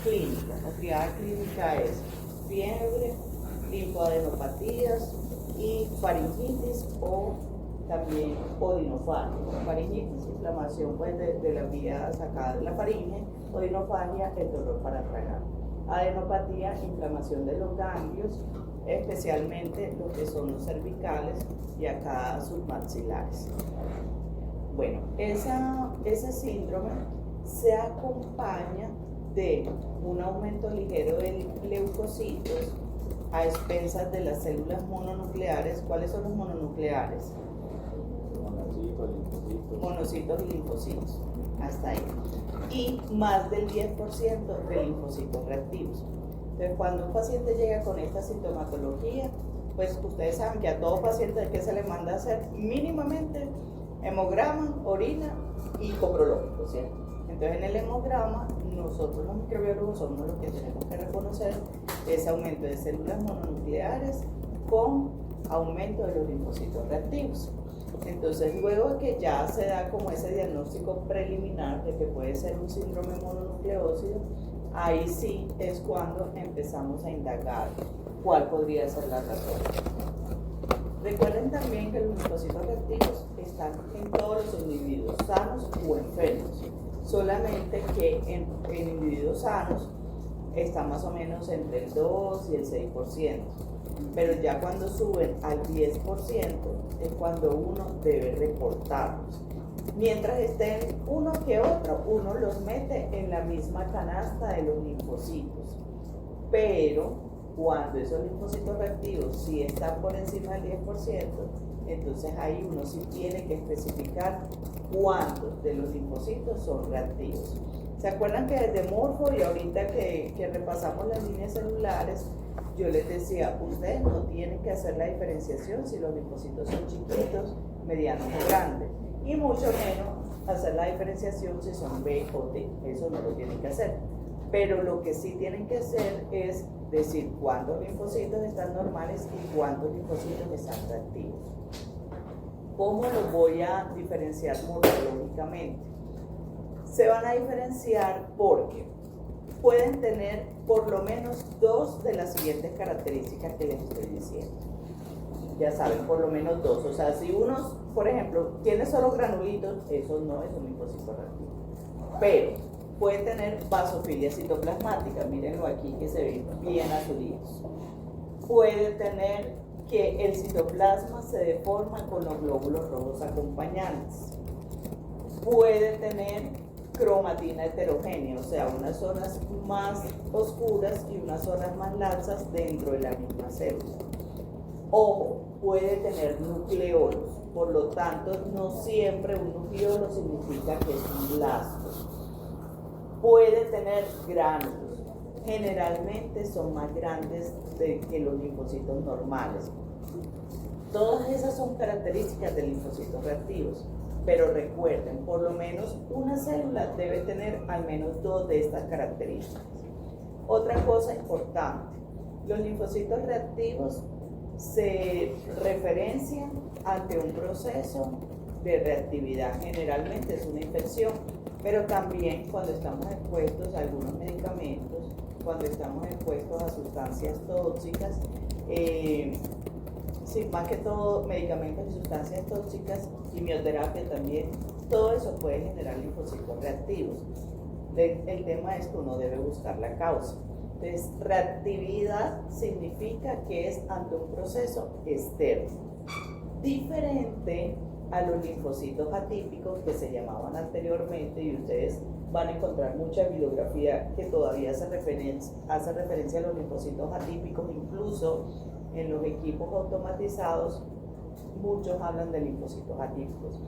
clínica. La triada clínica es fiebre, linfoadenopatías y faringitis o también odinofagia. Faringitis, inflamación pues, de la vía sacada de la faringe. Odinofagia, el dolor para tragar. Adenopatía, inflamación de los ganglios, especialmente lo que son los cervicales y acá submaxilares. Bueno, ese síndrome se acompaña de un aumento ligero de leucocitos a expensas de las células mononucleares. ¿Cuáles son los mononucleares? Monocitos y linfocitos, hasta ahí. Y más del 10% de linfocitos reactivos. Entonces, cuando un paciente llega con esta sintomatología, pues ustedes saben que a todo paciente que se le manda a hacer mínimamente hemograma, orina y coprológico, ¿cierto? Entonces, en el hemograma, nosotros los microbiólogos somos los que tenemos que reconocer ese aumento de células mononucleares con aumento de los linfocitos reactivos. Entonces, luego de que ya se da como ese diagnóstico preliminar de que puede ser un síndrome mononucleósido, ahí sí es cuando empezamos a indagar cuál podría ser la razón. Recuerden también que los linfocitos reactivos están en todos los individuos, sanos o enfermos, solamente que en individuos sanos está más o menos entre el 2 y el 6%, pero ya cuando suben al 10% es cuando uno debe reportarlos. Mientras estén uno que otro, uno los mete en la misma canasta de los linfocitos, pero cuando esos linfocitos reactivos sí están por encima del 10%, entonces ahí uno sí tiene que especificar cuántos de los linfocitos son reactivos. ¿Se acuerdan que desde Morfo y ahorita que repasamos las líneas celulares, yo les decía, ustedes no tienen que hacer la diferenciación si los linfocitos son chiquitos, medianos o grandes, y mucho menos hacer la diferenciación si son B o T, eso no lo tienen que hacer. Pero lo que sí tienen que hacer es decir cuántos linfocitos están normales y cuántos linfocitos están reactivos. ¿Cómo los voy a diferenciar morfológicamente? Se van a diferenciar porque pueden tener por lo menos dos de las siguientes características que les estoy diciendo. Ya saben, por lo menos dos. O sea, si uno, por ejemplo, tiene solo granulitos, eso no es un linfocito reactivo. Pero puede tener basofilia citoplasmática, mírenlo aquí que se ven bien azulitos. Puede tener que el citoplasma se deforma con los glóbulos rojos acompañantes. Puede tener cromatina heterogénea, o sea, unas zonas más oscuras y unas zonas más laxas dentro de la misma célula. Ojo, puede tener nucleolos, por lo tanto, no siempre un nucleolo significa que es un blasto. Puede tener gránulos, generalmente son más grandes que los linfocitos normales. Todas esas son características de linfocitos reactivos, pero recuerden, por lo menos una célula debe tener al menos dos de estas características. Otra cosa importante, los linfocitos reactivos se referencian ante un proceso de reactividad, generalmente es una infección, pero también cuando estamos expuestos a algunos medicamentos, cuando estamos expuestos a sustancias tóxicas, sí, más que todo medicamentos y sustancias tóxicas, quimioterapia también, todo eso puede generar linfocitos reactivos. El tema es que uno debe buscar la causa. Entonces, reactividad significa que es ante un proceso externo, diferente a los linfocitos atípicos que se llamaban anteriormente, y ustedes van a encontrar mucha bibliografía que todavía hace referencia a los linfocitos atípicos, incluso en los equipos automatizados muchos hablan de linfocitos atípicos.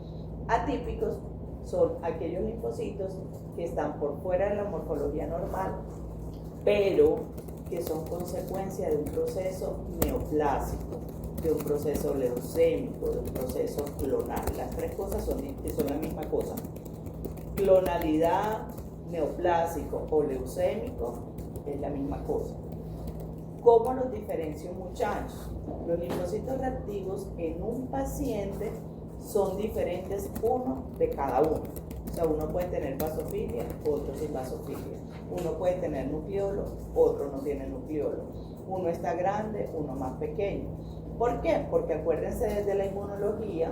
Atípicos son aquellos linfocitos que están por fuera de la morfología normal, pero que son consecuencia de un proceso neoplásico, de un proceso leucémico, de un proceso clonal. Las tres cosas son la misma cosa. Clonalidad, neoplásico o leucémico es la misma cosa. ¿Cómo los diferencio, muchachos? Los linfocitos reactivos en un paciente son diferentes uno de cada uno. O sea, uno puede tener basofilia, otro sin basofilia. Uno puede tener nucleolo, otro no tiene nucleolo. Uno está grande, uno más pequeño. ¿Por qué? Porque acuérdense desde la inmunología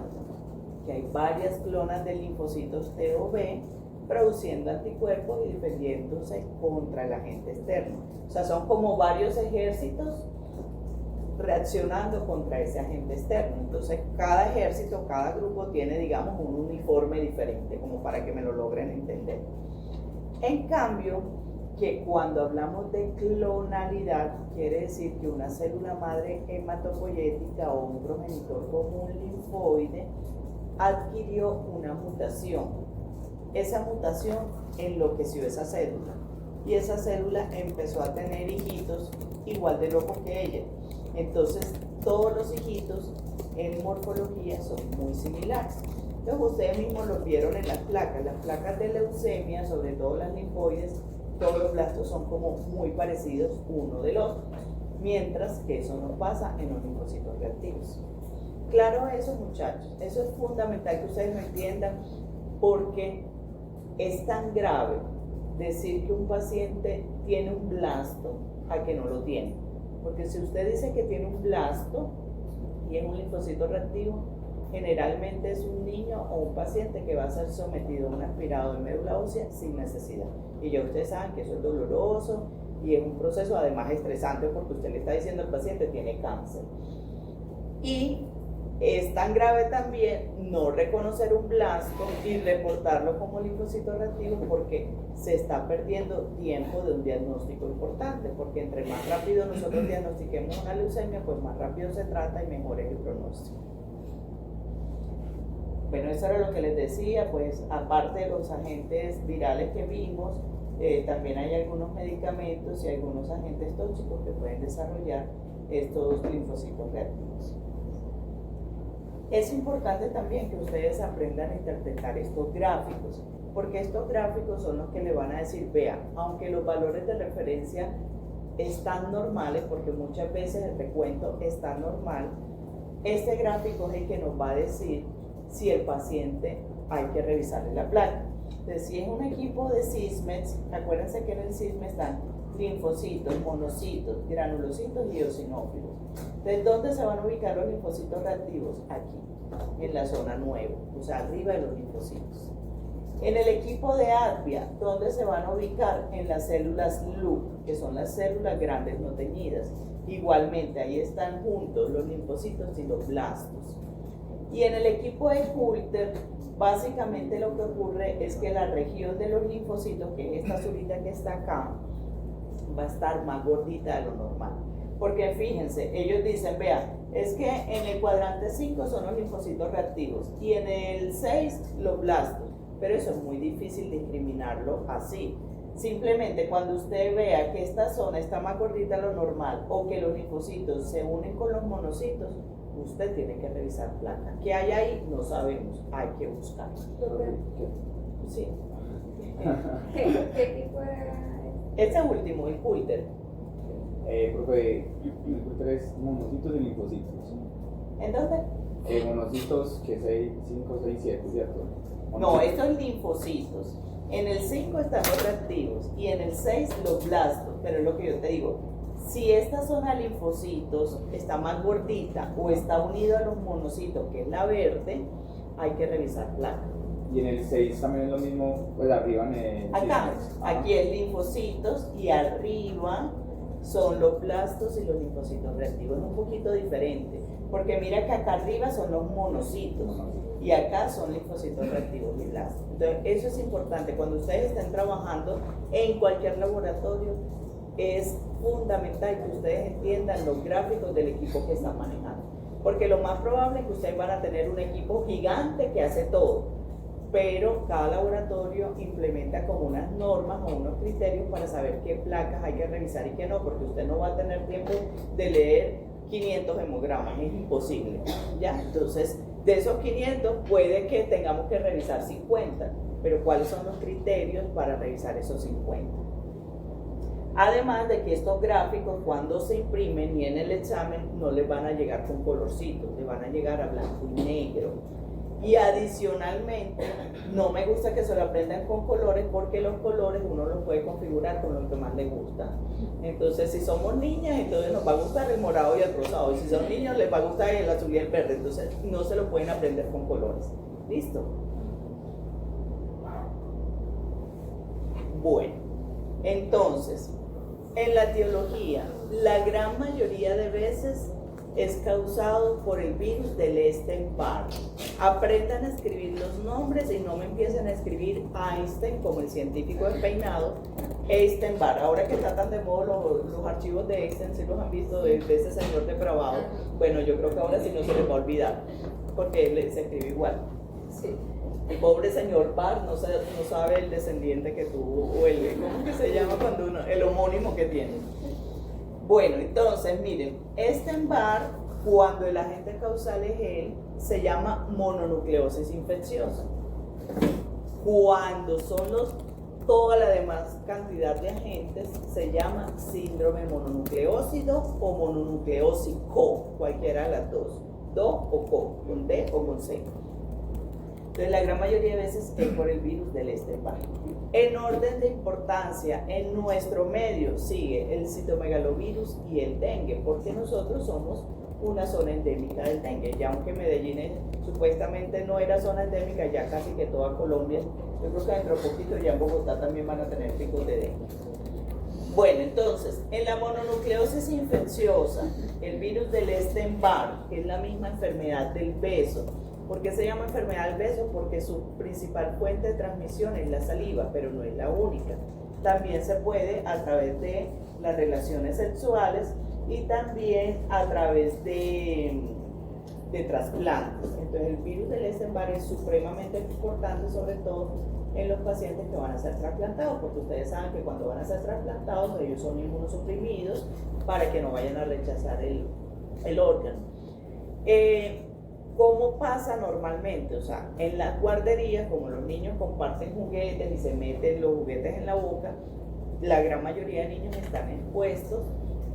que hay varias clonas de linfocitos T o B produciendo anticuerpos y defendiéndose contra el agente externo. O sea, son como varios ejércitos reaccionando contra ese agente externo. Entonces, cada ejército, cada grupo tiene, digamos, un uniforme diferente, como para que me lo logren entender. En cambio, que cuando hablamos de clonalidad, quiere decir que una célula madre hematopoyética o un progenitor como un linfoide adquirió una mutación. Esa mutación enloqueció esa célula y esa célula empezó a tener hijitos igual de locos que ella. Entonces, todos los hijitos en morfología son muy similares. Entonces, ustedes mismos los vieron en las placas de leucemia, sobre todo las linfoides, todos los blastos son como muy parecidos uno del otro, mientras que eso no pasa en los linfocitos reactivos. Claro eso, muchachos, eso es fundamental que ustedes lo entiendan, porque es tan grave decir que un paciente tiene un blasto a que no lo tiene. Porque si usted dice que tiene un blasto y es un linfocito reactivo, generalmente es un niño o un paciente que va a ser sometido a un aspirado de médula ósea sin necesidad. Y ya ustedes saben que eso es doloroso y es un proceso además estresante, porque usted le está diciendo al paciente tiene cáncer. Y es tan grave también no reconocer un blasto y reportarlo como linfocito reactivo, porque se está perdiendo tiempo de un diagnóstico importante, porque entre más rápido nosotros diagnostiquemos una leucemia, pues más rápido se trata y mejor es el pronóstico. Bueno, eso era lo que les decía, pues aparte de los agentes virales que vimos, también hay algunos medicamentos y algunos agentes tóxicos que pueden desarrollar estos linfocitos reactivos. Es importante también que ustedes aprendan a interpretar estos gráficos, porque estos gráficos son los que le van a decir, vean, aunque los valores de referencia están normales, porque muchas veces el recuento está normal, este gráfico es el que nos va a decir si el paciente hay que revisarle la placa. Entonces, si es un equipo de Sysmex, acuérdense que en el Sysmex están linfocitos, monocitos, granulocitos y eosinófilos. Entonces, ¿dónde se van a ubicar los linfocitos reactivos? Aquí, en la zona 9, o sea, arriba de los linfocitos. En el equipo de Advia, ¿dónde se van a ubicar? En las células LUC, que son las células grandes no teñidas. Igualmente, ahí están juntos los linfocitos y los blastos. Y en el equipo de Coulter, básicamente lo que ocurre es que la región de los linfocitos, que es esta azulita que está acá, va a estar más gordita de lo normal. Porque fíjense, ellos dicen, vean, es que en el cuadrante 5 son los linfocitos reactivos y en el 6 los blastos, pero eso es muy difícil discriminarlo así. Simplemente cuando usted vea que esta zona está más gordita de lo normal o que los linfocitos se unen con los monocitos, usted tiene que revisar placa. ¿Qué hay ahí? No sabemos, hay que buscar. Sí. ¿Qué tipo era? Ese último, el Coulter. Profe, el Coulter es monocitos y linfocitos. ¿En dónde? Monocitos que 5, 6, 7, ¿cierto? No, estos linfocitos. En el 5 están los reactivos y en el 6 los blastos. Pero es lo que yo te digo, si esta zona de linfocitos está más gordita o está unido a los monocitos, que es la verde, hay que revisar placa. Y en el 6 también es lo mismo, pues arriba en el... Acá, aquí es linfocitos y arriba son los blastos y los linfocitos reactivos. Es un poquito diferente, porque mira que acá arriba son los monocitos y acá son linfocitos reactivos y blastos. Entonces, eso es importante. Cuando ustedes estén trabajando en cualquier laboratorio, es fundamental que ustedes entiendan los gráficos del equipo que están manejando, porque lo más probable es que ustedes van a tener un equipo gigante que hace todo, pero cada laboratorio implementa como unas normas o unos criterios para saber qué placas hay que revisar y qué no, porque usted no va a tener tiempo de leer 500 hemogramas, es imposible, ¿ya? Entonces, de esos 500 puede que tengamos que revisar 50, pero ¿cuáles son los criterios para revisar esos 50? Además de que estos gráficos, cuando se imprimen y en el examen, no les van a llegar con colorcitos, les van a llegar a blanco y negro. Y adicionalmente, no me gusta que se lo aprendan con colores porque los colores uno los puede configurar con lo que más le gusta. Entonces, si somos niñas, entonces nos va a gustar el morado y el rosado. Y si son niños, les va a gustar el azul y el verde. Entonces, no se lo pueden aprender con colores. ¿Listo? Bueno, entonces, en la etiología, la gran mayoría de veces es causado por el virus del Epstein-Barr. Aprendan a escribir los nombres y no me empiecen a escribir Einstein como el científico del peinado, Epstein-Barr. Ahora que está tan de moda los archivos de Einstein, si los han visto de ese señor depravado, bueno, yo creo que ahora sí no se les va a olvidar, porque él se escribe igual. Sí. El pobre señor Barr no sabe el descendiente que tuvo, o ¿cómo que se llama cuando uno, el homónimo que tiene? Bueno, entonces, miren, Epstein-Barr, cuando el agente causal es él, se llama mononucleosis infecciosa. Cuando son toda la demás cantidad de agentes, se llama síndrome mononucleósido o mononucleósico, cualquiera de las dos, do o co, con D o con C. Entonces, la gran mayoría de veces es por el virus del Epstein-Barr. En orden de importancia, en nuestro medio sigue el citomegalovirus y el dengue, porque nosotros somos una zona endémica del dengue. Ya aunque Medellín supuestamente no era zona endémica, ya casi que toda Colombia, yo creo que dentro de poquito ya en Bogotá también van a tener picos de dengue. Bueno, entonces, en la mononucleosis infecciosa, el virus del Epstein-Barr, que es la misma enfermedad del beso. ¿Por qué se llama enfermedad del beso? Porque su principal fuente de transmisión es la saliva, pero no es la única. También se puede a través de las relaciones sexuales y también a través de trasplantes. Entonces, el virus del Epstein-Barr es supremamente importante, sobre todo en los pacientes que van a ser trasplantados, porque ustedes saben que cuando van a ser trasplantados, ellos son inmunosuprimidos para que no vayan a rechazar el órgano. ¿Cómo pasa normalmente? O sea, en las guarderías, como los niños comparten juguetes y se meten los juguetes en la boca, la gran mayoría de niños están expuestos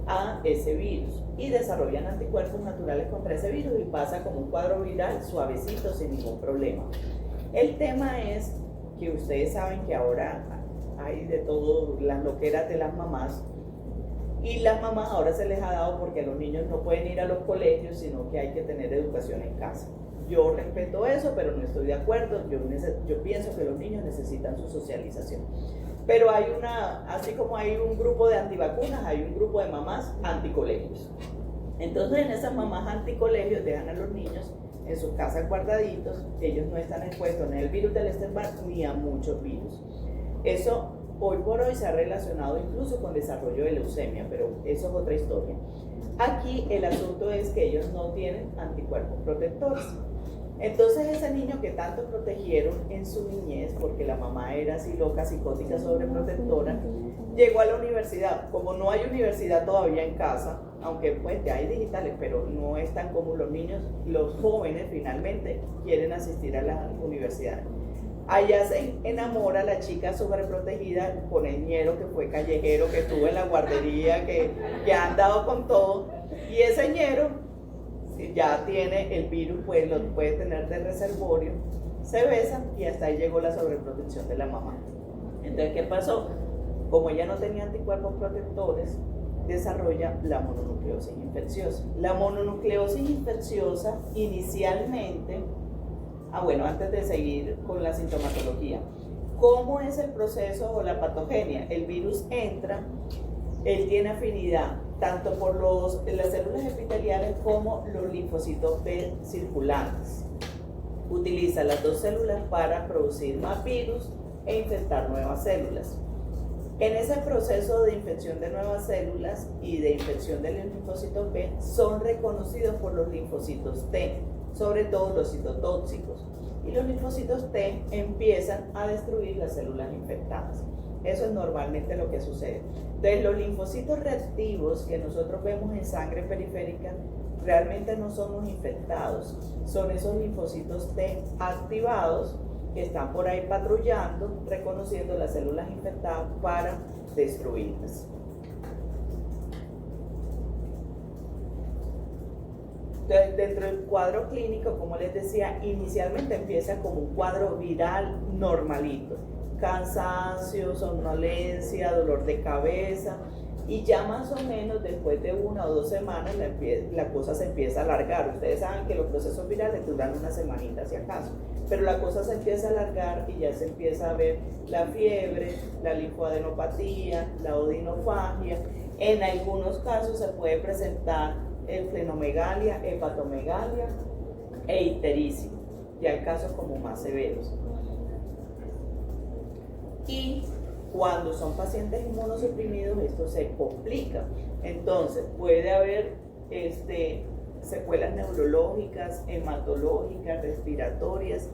a ese virus y desarrollan anticuerpos naturales contra ese virus y pasa como un cuadro viral suavecito sin ningún problema. El tema es que ustedes saben que ahora hay de todo, las loqueras de las mamás, y las mamás ahora se les ha dado porque los niños no pueden ir a los colegios, sino que hay que tener educación en casa. Yo respeto eso, pero no estoy de acuerdo. Yo pienso que los niños necesitan su socialización. Pero hay así como hay un grupo de antivacunas, hay un grupo de mamás anticolegios. Entonces, en esas mamás anticolegios dejan a los niños en sus casas guardaditos. Ellos no están expuestos ni al virus del Epstein-Barr ni a muchos virus. Eso hoy por hoy se ha relacionado incluso con desarrollo de leucemia, pero eso es otra historia. Aquí el asunto es que ellos no tienen anticuerpos protectores. Entonces ese niño que tanto protegieron en su niñez, porque la mamá era así loca, psicótica, sobreprotectora, llegó a la universidad. Como no hay universidad todavía en casa, aunque pues ya hay digitales, pero no es tan común, los niños, los jóvenes finalmente quieren asistir a la universidad. Allá se enamora la chica sobreprotegida con el ñero que fue callejero, que estuvo en la guardería, que ha andado con todo. Y ese ñero, si ya tiene el virus, pues lo puede tener de reservorio. Se besan y hasta ahí llegó la sobreprotección de la mamá. Entonces, ¿qué pasó? Como ella no tenía anticuerpos protectores, desarrolla la mononucleosis infecciosa. La mononucleosis infecciosa inicialmente... bueno, antes de seguir con la sintomatología, ¿cómo es el proceso o la patogenia? El virus entra, él tiene afinidad tanto por las células epiteliales como los linfocitos B circulantes. Utiliza las dos células para producir más virus e infectar nuevas células. En ese proceso de infección de nuevas células y de infección de los linfocitos B son reconocidos por los linfocitos T, sobre todo los citotóxicos, y los linfocitos T empiezan a destruir las células infectadas. Eso es normalmente lo que sucede. Entonces, los linfocitos reactivos que nosotros vemos en sangre periférica realmente no son los infectados, son esos linfocitos T activados que están por ahí patrullando, reconociendo las células infectadas para destruirlas. Entonces, dentro del cuadro clínico, como les decía, inicialmente empieza como un cuadro viral normalito. Cansancio, somnolencia, dolor de cabeza, y ya más o menos después de 1 o 2 semanas la cosa se empieza a alargar. Ustedes saben que los procesos virales duran una semanita si acaso, pero la cosa se empieza a alargar y ya se empieza a ver la fiebre, la linfoadenopatía, la odinofagia. En algunos casos se puede presentar esplenomegalia, hepatomegalia e ictericia, ya hay casos como más severos. Y cuando son pacientes inmunosuprimidos esto se complica, entonces puede haber secuelas neurológicas, hematológicas, respiratorias,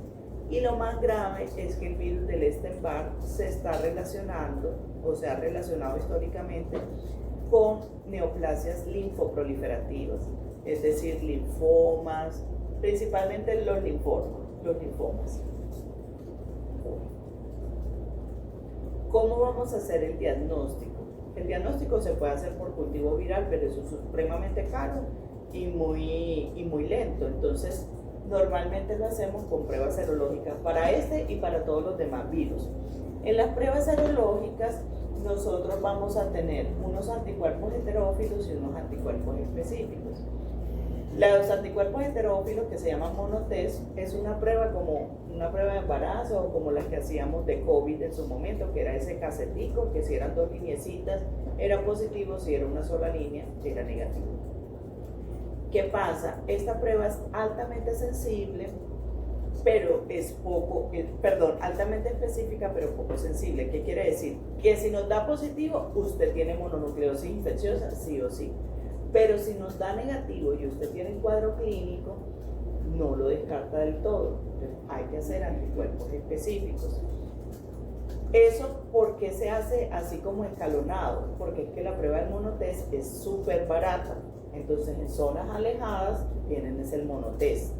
y lo más grave es que el virus del Epstein-Barr se está relacionando, o se ha relacionado históricamente con neoplasias linfoproliferativas, es decir, linfomas, principalmente los linfomas. ¿Cómo vamos a hacer el diagnóstico? El diagnóstico se puede hacer por cultivo viral, pero eso es supremamente caro y muy lento. Entonces, normalmente lo hacemos con pruebas serológicas para este y para todos los demás virus. En las pruebas serológicas, nosotros vamos a tener unos anticuerpos heterófilos y unos anticuerpos específicos. Los anticuerpos heterófilos, que se llaman monotest, es una prueba como una prueba de embarazo o como las que hacíamos de COVID en su momento, que era ese casetico, que si eran 2 lineecitas era positivo, si era una sola línea era negativo. ¿Qué pasa? Esta prueba es altamente sensible, pero altamente específica, pero poco sensible. ¿Qué quiere decir? Que si nos da positivo, usted tiene mononucleosis infecciosa, sí o sí. Pero si nos da negativo y usted tiene un cuadro clínico, no lo descarta del todo. Entonces, hay que hacer anticuerpos específicos. ¿Eso por qué se hace así como escalonado? Porque es que la prueba del monotest es súper barata. Entonces, en zonas alejadas tienen el monotest.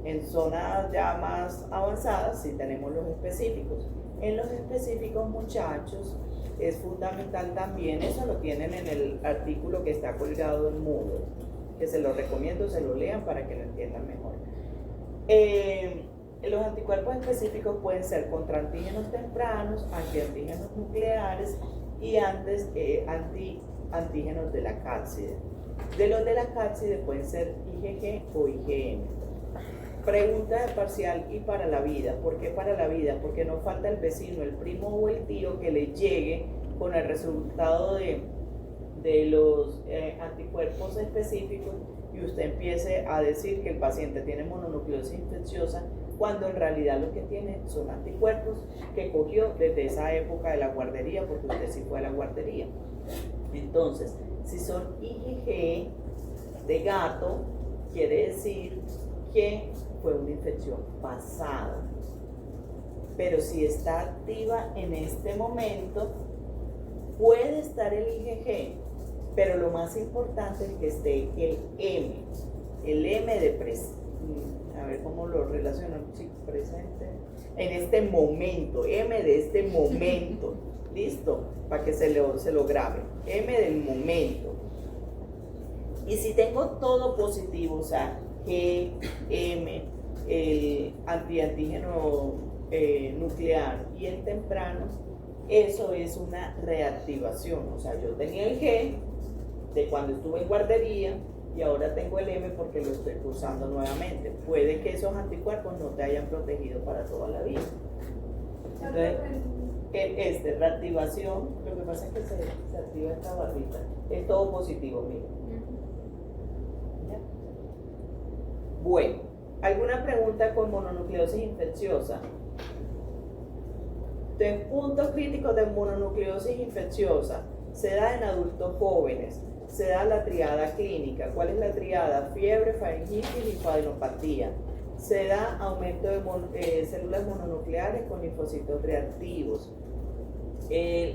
En zonas ya más avanzadas sí tenemos los específicos. En los específicos, muchachos, es fundamental también, eso lo tienen en el artículo que está colgado en Moodle, que se lo recomiendo, se lo lean para que lo entiendan mejor. Los anticuerpos específicos pueden ser contra antígenos tempranos, antiantígenos nucleares y antígenos de la cápside. De los de la cápside pueden ser IgG o IgM. Pregunta de parcial y para la vida. ¿Por qué para la vida? Porque no falta el vecino, el primo o el tío que le llegue con el resultado de los anticuerpos específicos y usted empiece a decir que el paciente tiene mononucleosis infecciosa, cuando en realidad lo que tiene son anticuerpos que cogió desde esa época de la guardería, porque usted sí fue a la guardería. Entonces, si son IgG de gato, quiere decir que fue una infección pasada. Pero si está activa en este momento, puede estar el IgG, pero lo más importante es que esté el M de presente. A ver cómo lo relacionan, sí, presente. En este momento, M de este momento. ¿Listo? Para que se lo grabe. M del momento. Y si tengo todo positivo, o sea, G, M, el antígeno nuclear y el temprano, eso es una reactivación. O sea, yo tenía el G de cuando estuve en guardería y ahora tengo el M porque lo estoy cursando nuevamente. Puede que esos anticuerpos no te hayan protegido para toda la vida. Entonces, reactivación, lo que pasa es que se activa esta barrita. Es todo positivo, mira. ¿Ya? Bueno, ¿alguna pregunta con mononucleosis infecciosa? Entonces, puntos críticos de mononucleosis infecciosa. Se da en adultos jóvenes. Se da la triada clínica. ¿Cuál es la triada? Fiebre, faringitis y linfadenopatía. Se da aumento de células mononucleares con linfocitos reactivos.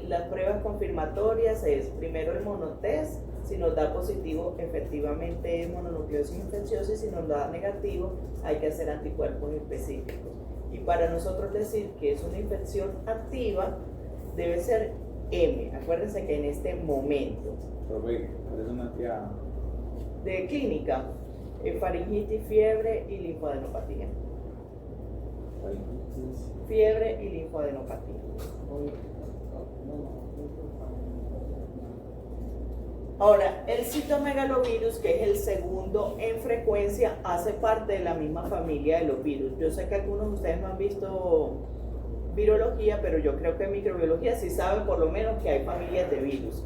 Las pruebas confirmatorias es primero el monotest. Si nos da positivo, efectivamente es mononucleosis infecciosa, y si nos da negativo, hay que hacer anticuerpos específicos. Y para nosotros decir que es una infección activa, debe ser M. Acuérdense que en este momento. ¿Cuál es una triada? De clínica. faringitis, fiebre y linfadenopatía. Faringitis. Fiebre y linfadenopatía. Ahora, el citomegalovirus, que es el segundo en frecuencia, hace parte de la misma familia de los virus. Yo sé que algunos de ustedes no han visto virología, pero yo creo que en microbiología sí saben por lo menos que hay familias de virus.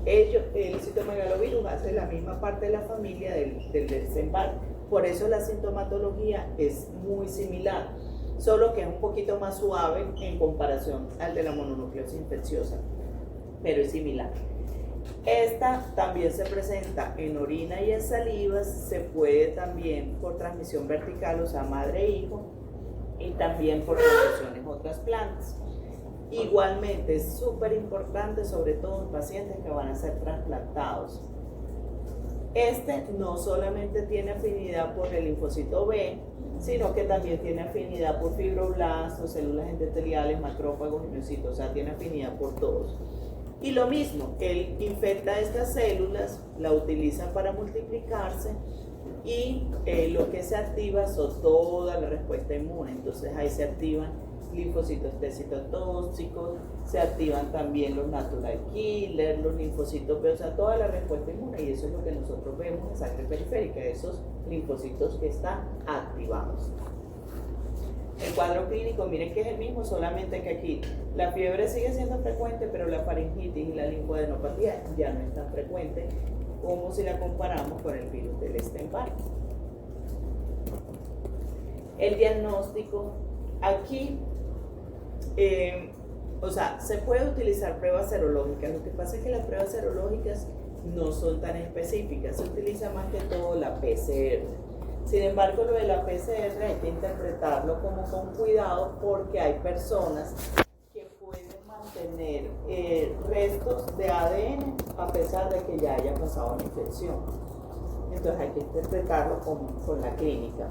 El citomegalovirus hace la misma parte de la familia del Epstein-Barr, por eso la sintomatología es muy similar, solo que es un poquito más suave en comparación al de la mononucleosis infecciosa, pero es similar. Esta también se presenta en orina y en salivas, se puede también por transmisión vertical, o sea, madre-hijo, y también por transfusiones otras plantas. Igualmente es súper importante, sobre todo en pacientes que van a ser trasplantados. Este no solamente tiene afinidad por el linfocito B, sino que también tiene afinidad por fibroblastos, células endoteliales, macrófagos y miocitos, o sea, tiene afinidad por todos. Y lo mismo, él infecta estas células, la utiliza para multiplicarse y lo que se activa son toda la respuesta inmune. Entonces ahí se activan linfocitos T citotóxicos, se activan también los natural killers, los linfocitos B, o sea, toda la respuesta inmune, y eso es lo que nosotros vemos en sangre periférica, esos linfocitos que están activados. El cuadro clínico, miren que es el mismo, solamente que aquí la fiebre sigue siendo frecuente, pero la faringitis y la linfadenopatía ya no es tan frecuente como si la comparamos con el virus del Epstein-Barr. El diagnóstico, aquí, o sea, se puede utilizar pruebas serológicas. Lo que pasa es que las pruebas serológicas no son tan específicas, se utiliza más que todo la PCR. Sin embargo, lo de la PCR hay que interpretarlo como con cuidado, porque hay personas que pueden mantener restos de ADN a pesar de que ya haya pasado la infección. Entonces hay que interpretarlo con la clínica.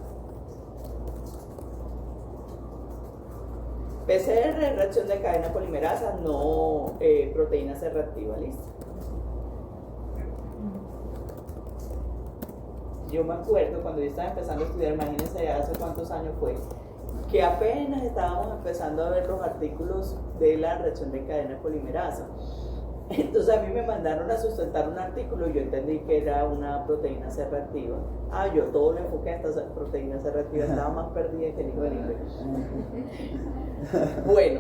PCR, reacción de cadena polimerasa, no proteína C reactiva, ¿listo? Yo me acuerdo cuando yo estaba empezando a estudiar, imagínense hace cuántos años fue, que apenas estábamos empezando a ver los artículos de la reacción de cadena polimerasa. Entonces a mí me mandaron a sustentar un artículo y yo entendí que era una proteína C reactiva. Yo todo lo enfoqué a esta proteína C reactiva, estaba más perdida que el hijo del inglés. Bueno,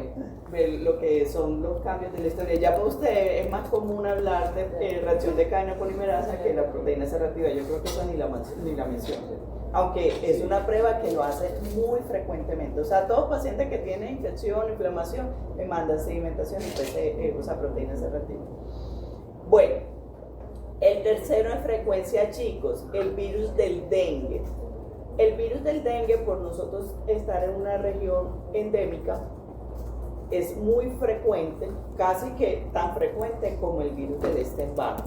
lo que son los cambios de la historia. Ya para usted es más común hablar de reacción de cadena polimerasa que la proteína C reactiva. Yo creo que eso ni la menciono. Aunque es una prueba que lo hace muy frecuentemente. O sea, todo paciente que tiene infección, inflamación, me manda sedimentación y proteína C reactiva. Bueno, el tercero en frecuencia, chicos, el virus del dengue. El virus del dengue, por nosotros estar en una región endémica, es muy frecuente, casi que tan frecuente como el virus del Epstein-Barr.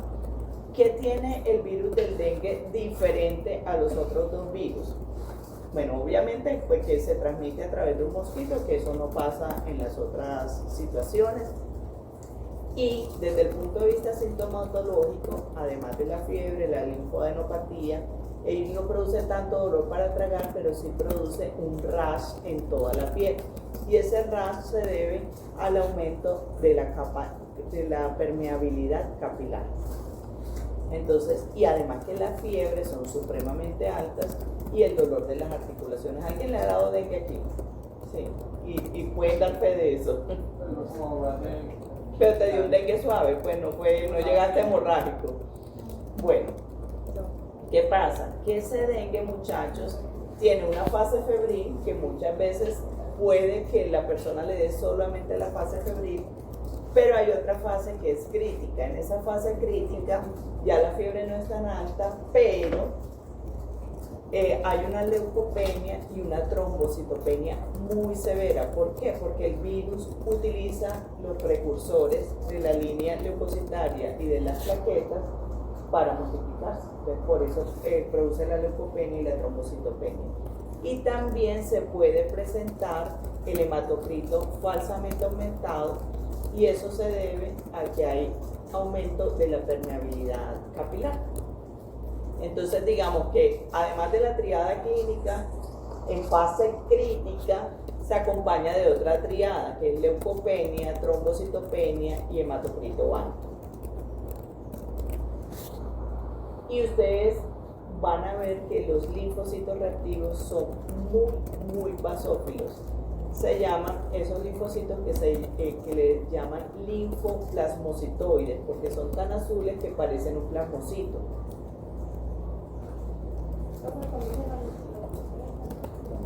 ¿Qué tiene el virus del dengue diferente a los otros dos virus? Bueno, obviamente pues que se transmite a través de un mosquito, que eso no pasa en las otras situaciones. Y desde el punto de vista sintomatológico, además de la fiebre, la linfadenopatía, él no produce tanto dolor para tragar, pero sí produce un rash en toda la piel. Y ese rash se debe al aumento de la permeabilidad capilar. Entonces, y además que las fiebres son supremamente altas y el dolor de las articulaciones. ¿Alguien le ha dado dengue aquí? Sí, y pueden dar fe de eso. Pero te dio un dengue suave, pues no llegaste hemorrágico. Bueno, ¿qué pasa? Que ese dengue, muchachos, tiene una fase febril que muchas veces puede que la persona le dé solamente la fase febril, pero hay otra fase que es crítica. En esa fase crítica ya la fiebre no es tan alta, pero hay una leucopenia y una trombocitopenia muy severa. ¿Por qué? Porque el virus utiliza los precursores de la línea leucocitaria y de las plaquetas para multiplicarse. Entonces, por eso produce la leucopenia y la trombocitopenia. Y también se puede presentar el hematocrito falsamente aumentado, y eso se debe a que hay aumento de la permeabilidad capilar. Entonces digamos que además de la triada clínica, en fase crítica se acompaña de otra triada, que es leucopenia, trombocitopenia y hematocrito banco. Y ustedes van a ver que los linfocitos reactivos son muy basófilos. Se llaman esos linfocitos que le llaman linfoplasmocitoides, porque son tan azules que parecen un plasmocito.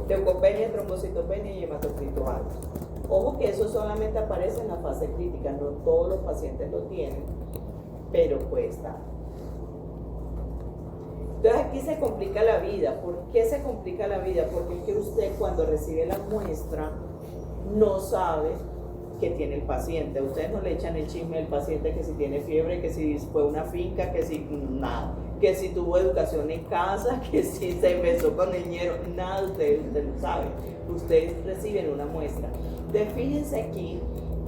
Leucopenia, trombocitopenia y hematocrito banco. Ojo que eso solamente aparece en la fase crítica, no todos los pacientes lo tienen, pero puede estar. Entonces aquí se complica la vida. ¿Por qué se complica la vida? Porque es que usted cuando recibe la muestra no sabe qué tiene el paciente. Ustedes no le echan el chisme del paciente que si tiene fiebre, que si fue una finca, que si nada, que si tuvo educación en casa, que si se besó con el ñero, nada, ustedes lo saben. Ustedes reciben una muestra. Entonces fíjense aquí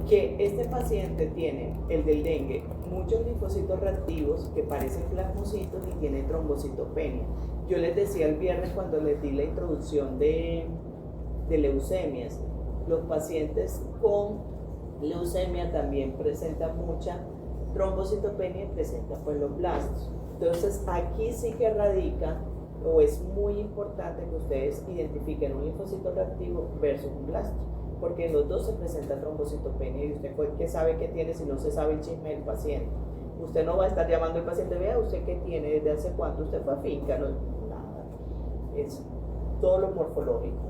que este paciente tiene, el del dengue, muchos linfocitos reactivos que parecen plasmocitos y tiene trombocitopenia. Yo les decía el viernes cuando les di la introducción de leucemias, los pacientes con leucemia también presentan mucha trombocitopenia y presentan pues los blastos. Entonces aquí sí que radica, o es muy importante que ustedes identifiquen un linfocito reactivo versus un blasto, porque en los dos se presenta trombocitopenia y usted ¿qué sabe qué tiene si no se sabe el chisme del paciente? Usted no va a estar llamando al paciente, vea usted qué tiene, desde hace cuánto usted fue a finca, no, nada, es todo lo morfológico.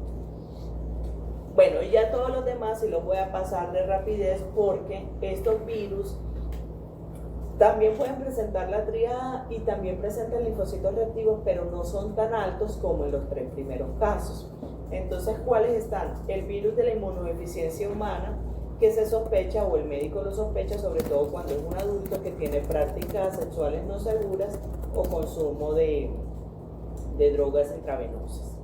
Bueno, y ya todos los demás sí los voy a pasar de rapidez porque estos virus también pueden presentar la triada y también presentan linfocitos reactivos, pero no son tan altos como en los 3 primeros casos. Entonces, ¿cuáles están? El virus de la inmunodeficiencia humana, que se sospecha o el médico lo sospecha, sobre todo cuando es un adulto que tiene prácticas sexuales no seguras o consumo de drogas intravenosas.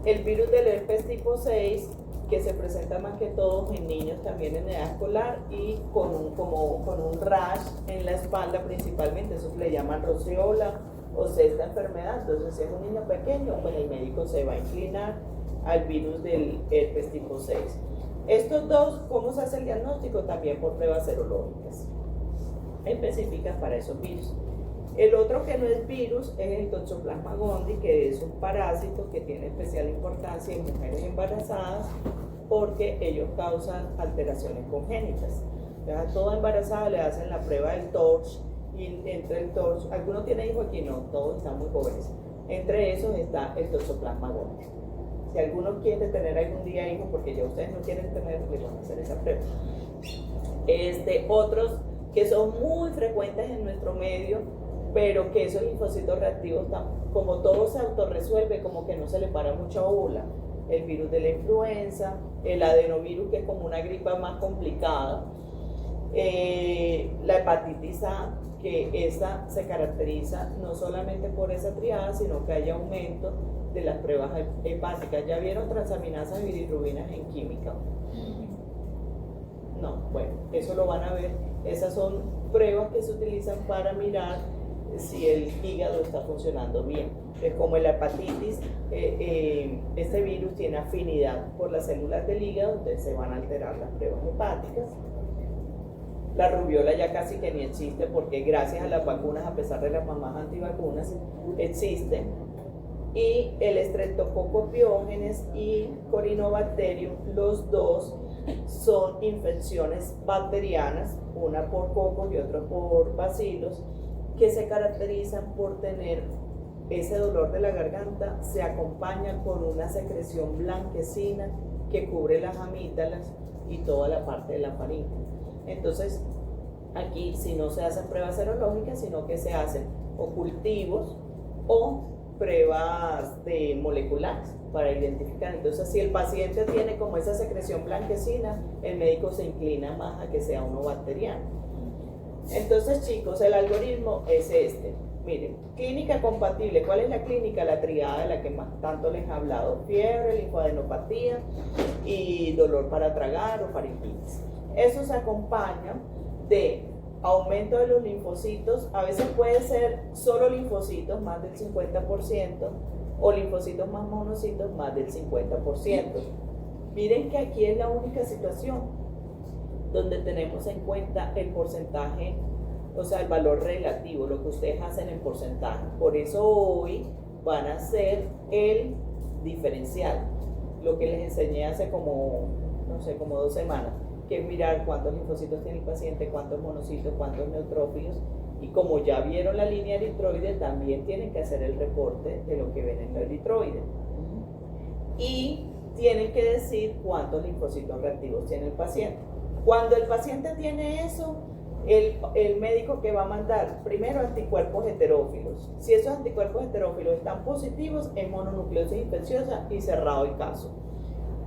El virus del herpes tipo 6, que se presenta más que todo en niños también en edad escolar y con un rash en la espalda principalmente, eso le llaman roceola o esta enfermedad. Entonces si es un niño pequeño, pues el médico se va a inclinar al virus del herpes tipo 6. Estos dos, ¿cómo se hace el diagnóstico? También por pruebas serológicas específicas para esos virus. El otro que no es virus es el Toxoplasma gondii, que es un parásito que tiene especial importancia en mujeres embarazadas porque ellos causan alteraciones congénitas. Entonces, a toda embarazada le hacen la prueba del TORCH y entre el TORCH, ¿alguno tiene hijos aquí? No, todos están muy jóvenes. Entre esos está el Toxoplasma gondii. Si alguno quiere tener algún día hijos, porque ya ustedes no quieren tener, les van a hacer esa prueba. Otros que son muy frecuentes en nuestro medio, pero que esos linfocitos reactivos, como todo se autorresuelve, como que no se le para mucha bola. El virus de la influenza, el adenovirus, que es como una gripa más complicada, la hepatitis A, que esa se caracteriza no solamente por esa triada, sino que hay aumento de las pruebas hepáticas. ¿Ya vieron transaminasas y bilirrubinas en química? No, bueno, eso lo van a ver. Esas son pruebas que se utilizan para mirar si el hígado está funcionando bien. Es como la hepatitis, este virus tiene afinidad por las células del hígado, entonces se van a alterar las pruebas hepáticas. La rubiola ya casi que ni existe porque gracias a las vacunas, a pesar de las mamás antivacunas, existen. Y el Streptococcus pyogenes y Corynebacterium, los dos son infecciones bacterianas, una por cocos y otra por bacilos, que se caracterizan por tener ese dolor de la garganta, se acompaña con una secreción blanquecina que cubre las amígdalas y toda la parte de la faringe. Entonces, aquí si no se hacen pruebas serológicas, sino que se hacen o cultivos o pruebas moleculares para identificar. Entonces, si el paciente tiene como esa secreción blanquecina, el médico se inclina más a que sea uno bacteriano. Entonces, chicos, el algoritmo es este. Miren, clínica compatible. ¿Cuál es la clínica? La triada de la que más tanto les he hablado: fiebre, linfadenopatía y dolor para tragar o faringitis. Eso se acompaña de aumento de los linfocitos, a veces puede ser solo linfocitos, más del 50%, o linfocitos más monocitos, más del 50%. Miren que aquí es la única situación donde tenemos en cuenta el porcentaje, o sea, el valor relativo, lo que ustedes hacen en porcentaje. Por eso hoy van a hacer el diferencial, lo que les enseñé hace como, no sé, como 2 semanas, que es mirar cuántos linfocitos tiene el paciente, cuántos monocitos, cuántos neutrófilos, y como ya vieron la línea eritroide, también tienen que hacer el reporte de lo que ven en la eritroide. Y tienen que decir cuántos linfocitos reactivos tiene el paciente. Cuando el paciente tiene eso, el médico que va a mandar primero anticuerpos heterófilos. Si esos anticuerpos heterófilos están positivos, es mononucleosis infecciosa y cerrado el caso.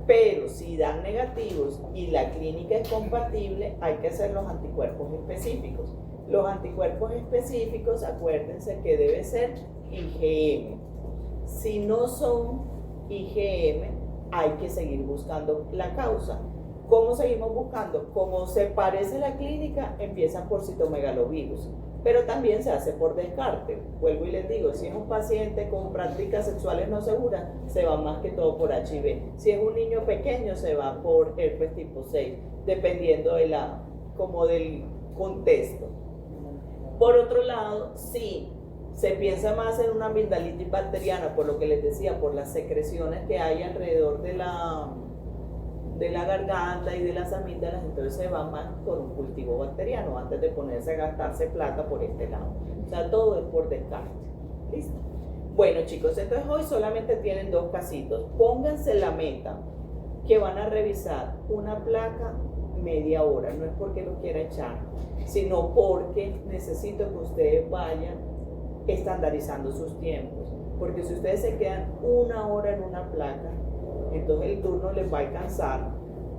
Pero si dan negativos y la clínica es compatible, hay que hacer los anticuerpos específicos. Los anticuerpos específicos, acuérdense que debe ser IgM. Si no son IgM, hay que seguir buscando la causa. ¿Cómo seguimos buscando? Como se parece la clínica, empiezan por citomegalovirus, pero también se hace por descarte. Vuelvo y les digo, si es un paciente con prácticas sexuales no seguras, se va más que todo por HIV. Si es un niño pequeño, se va por herpes tipo 6, dependiendo de como del contexto. Por otro lado, si se piensa más en una amigdalitis bacteriana, por lo que les decía, por las secreciones que hay alrededor de la garganta y de las amígdalas, entonces se va más con un cultivo bacteriano antes de ponerse a gastarse plata por este lado. O sea, todo es por descarte. ¿Listo? Bueno, chicos, entonces hoy solamente tienen 2 casitos. Pónganse la meta que van a revisar una placa media hora. No es porque lo quiera echar, sino porque necesito que ustedes vayan estandarizando sus tiempos. Porque si ustedes se quedan 1 hora en una placa, entonces el turno les va a alcanzar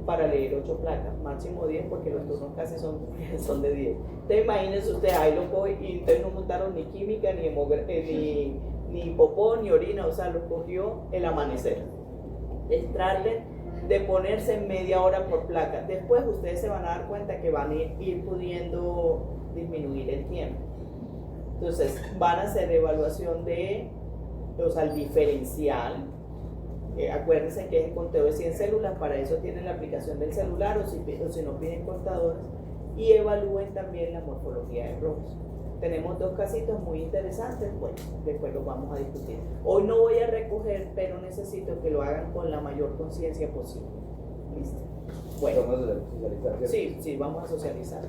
para leer 8 placas, máximo 10, porque los turnos casi son de 10. Entonces imagínense ustedes, ahí lo coge y ustedes no montaron ni química, ni popó, ni orina, o sea, lo cogió el amanecer. Traten de ponerse media hora por placa. Después ustedes se van a dar cuenta que van a ir pudiendo disminuir el tiempo. Entonces van a hacer evaluación de, o sea, el diferencial. Acuérdense que es el conteo de 100 células, para eso tienen la aplicación del celular, o si no piden contadores, y evalúen también la morfología de rojos. Tenemos 2 casitos muy interesantes, bueno, después los vamos a discutir. Hoy no voy a recoger, pero necesito que lo hagan con la mayor conciencia posible. ¿Listo? Bueno, vamos a socializar. Sí, vamos a socializar.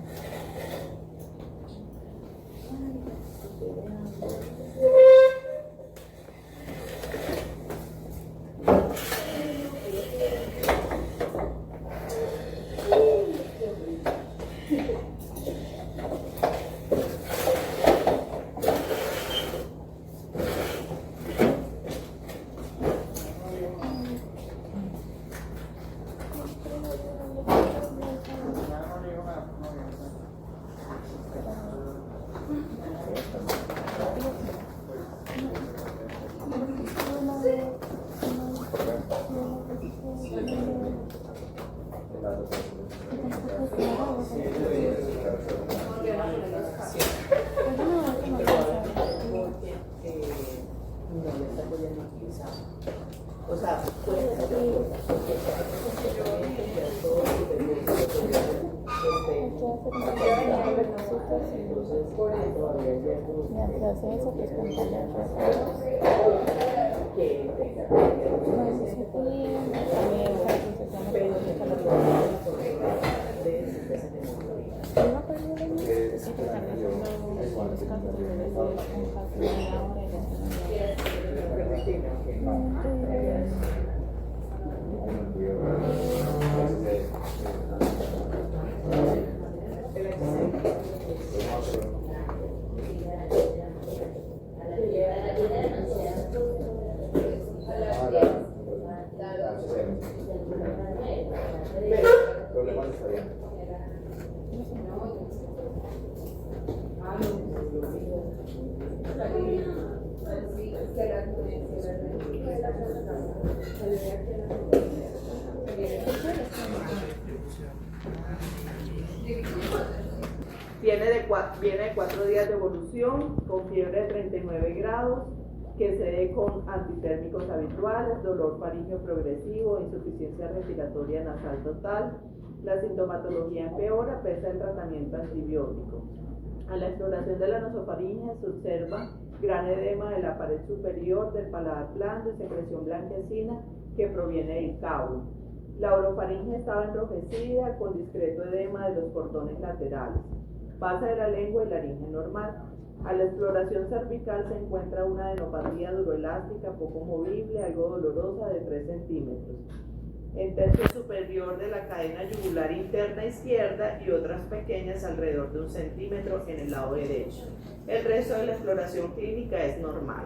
O sea, viene de 4 días de evolución, con fiebre de 39 grados, que se dé con antitérmicos habituales, dolor faríngeo progresivo, insuficiencia respiratoria nasal total. La sintomatología empeora pese al tratamiento antibiótico. A la exploración de la nasofaringe se observa gran edema de la pared superior del paladar blando y secreción blanquecina que proviene del caulo. La orofaringe estaba enrojecida con discreto edema de los cordones laterales. Base de la lengua y laringe normal. A la exploración cervical se encuentra una adenopatía duroelástica poco movible, algo dolorosa, de 3 centímetros. En tercio superior de la cadena yugular interna izquierda y otras pequeñas alrededor de 1 centímetro en el lado derecho. El resto de la exploración clínica es normal.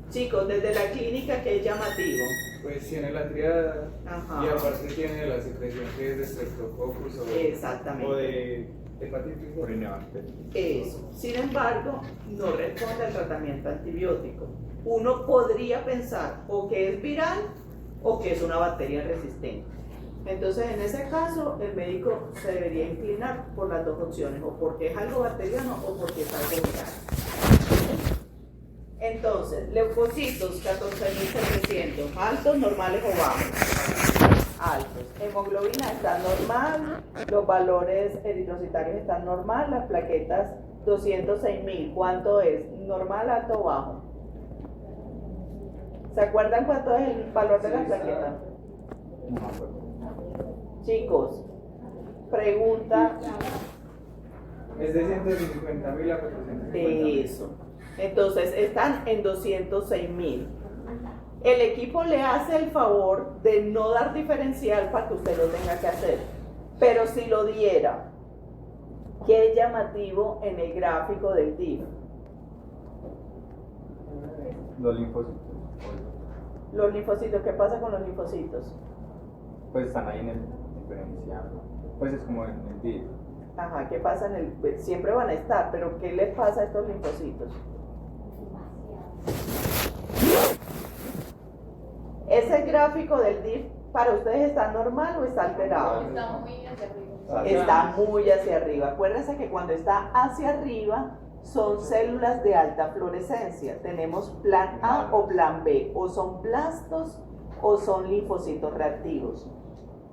Chicos, desde la clínica, ¿qué es llamativo? Pues tiene la triada. Ajá. Y aparte tiene la secreción que es de Streptococcus Exactamente. o de hepatitis Orinante. Eso. Sin embargo, no responde al tratamiento antibiótico. Uno podría pensar o que es viral o que es una bacteria resistente. Entonces, en ese caso, el médico se debería inclinar por las dos opciones, o porque es algo bacteriano o porque es algo viral. Entonces, leucocitos 14.700, altos, normales o bajos. Altos. Hemoglobina está normal, los valores eritrocitarios están normal, las plaquetas 206.000. ¿Cuánto es? ¿Normal, alto o bajo? ¿Se acuerdan cuánto es el valor de las plaquetas? No me acuerdo. Chicos, pregunta. Es de 150.000 a 450.000. Eso. Entonces están en 206.000. El equipo le hace el favor de no dar diferencial para que usted lo tenga que hacer. Pero si lo diera, ¿qué es llamativo en el gráfico del DIF? Los linfocitos. Los linfocitos, ¿qué pasa con los linfocitos? Pues están ahí en el diferencial. Pues es como en el DIF. Ajá, ¿qué pasa en el...? Siempre van a estar, pero ¿qué les pasa a estos linfocitos? ¿Ese gráfico del DIF para ustedes está normal o está alterado? Está muy hacia arriba. Está muy hacia arriba. Acuérdense que cuando está hacia arriba son células de alta fluorescencia. Tenemos plan A o plan B, o son blastos o son linfocitos reactivos.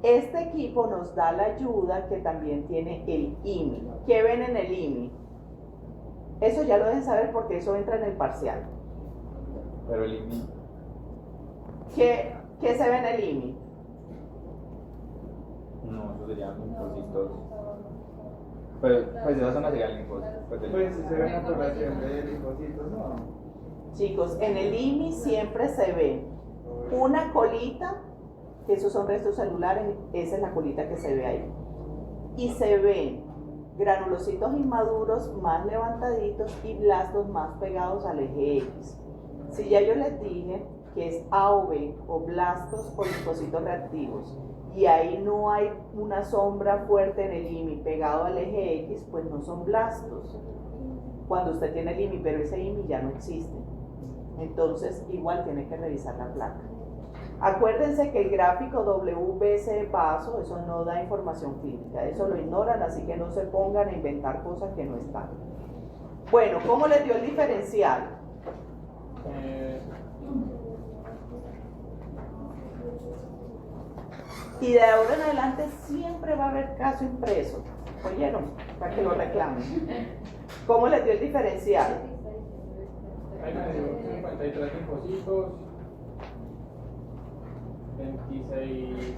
Este equipo nos da la ayuda que también tiene el IMI. ¿Qué ven en el IMI? Eso ya lo deben saber porque eso entra en el parcial. Pero el IMI. ¿Qué se ve en el IMI? No, eso serían linfocitos. Pues esa zona sería el linfocitos. Pues si se ve una población de linfocitos, no. Chicos, en el IMI siempre se ve una colita, que esos son restos celulares, esa es la colita que se ve ahí. Y se ven granulocitos inmaduros más levantaditos y blastos más pegados al eje X. Si ya yo les dije que es A o B, o blastos o linfocitos reactivos, y ahí no hay una sombra fuerte en el IMI pegado al eje X, pues no son blastos. Cuando usted tiene el IMI, pero ese IMI ya no existe. Entonces, igual tiene que revisar la placa. Acuérdense que el gráfico WBC paso, eso no da información clínica, eso lo ignoran, así que no se pongan a inventar cosas que no están. Bueno, ¿cómo les dio el diferencial? Y de ahora en adelante siempre va a haber caso impreso. ¿Oyeron? Para que lo reclamen. ¿Cómo les dio el diferencial? Hay 53 linfocitos, 26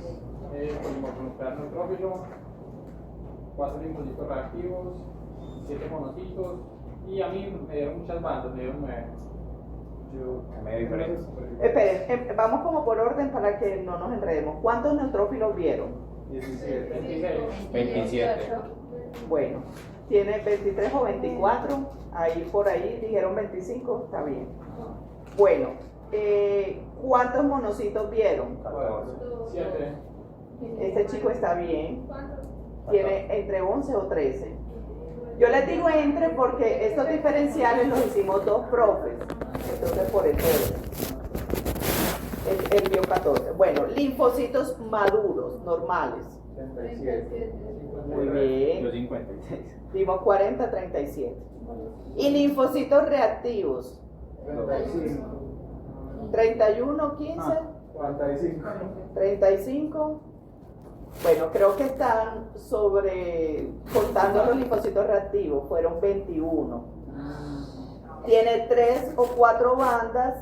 polimorfo neutrófilo, 4 linfocitos reactivos, 7 monocitos, y a mí me dieron muchas bandas, me dieron 9. Medio diferente. Esperen, vamos como por orden para que no nos enredemos. ¿Cuántos neutrófilos vieron? 17. 26. 27. Bueno, tiene 23 o 24, ahí por ahí dijeron 25, está bien. Bueno, ¿cuántos monocitos vieron? 7. Este chico está bien, tiene entre 11 o 13. Yo les digo entre porque estos diferenciales los hicimos 2 profes, entonces por el orden. Él vio 14. Bueno, linfocitos maduros, normales. 37. Muy bien. Yo 56. Dimos 40, 37. Y linfocitos reactivos. 35. 31, 15, 45. 35. Bueno, creo que están contando los linfocitos reactivos, fueron 21. Tiene 3 o 4 bandas,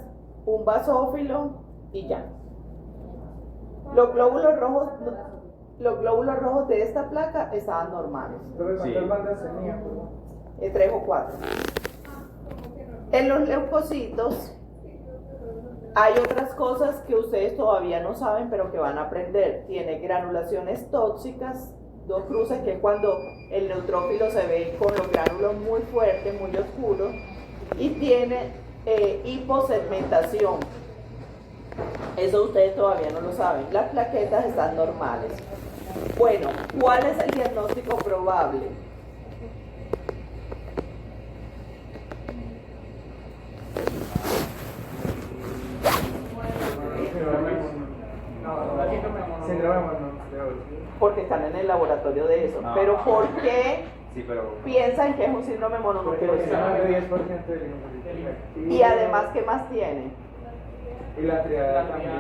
un basófilo y ya. Los glóbulos rojos de esta placa estaban normales. ¿Cuántas Sí. bandas tenía? 3 o 4. En los leucocitos hay otras cosas que ustedes todavía no saben, pero que van a aprender. Tiene granulaciones tóxicas, 2 cruces, que es cuando el neutrófilo se ve con los gránulos muy fuertes, muy oscuros, y tiene hiposegmentación. Eso ustedes todavía no lo saben. Las plaquetas están normales. Bueno, ¿cuál es el diagnóstico probable? Síndrome mononucleosis. Porque están en el laboratorio de eso. No. Pero ¿por qué Sí, pero. piensan que es un síndrome Porque mononucleosis? tiene más de 10% de linfocitos. Y además, ¿qué más tiene? Y la triada también.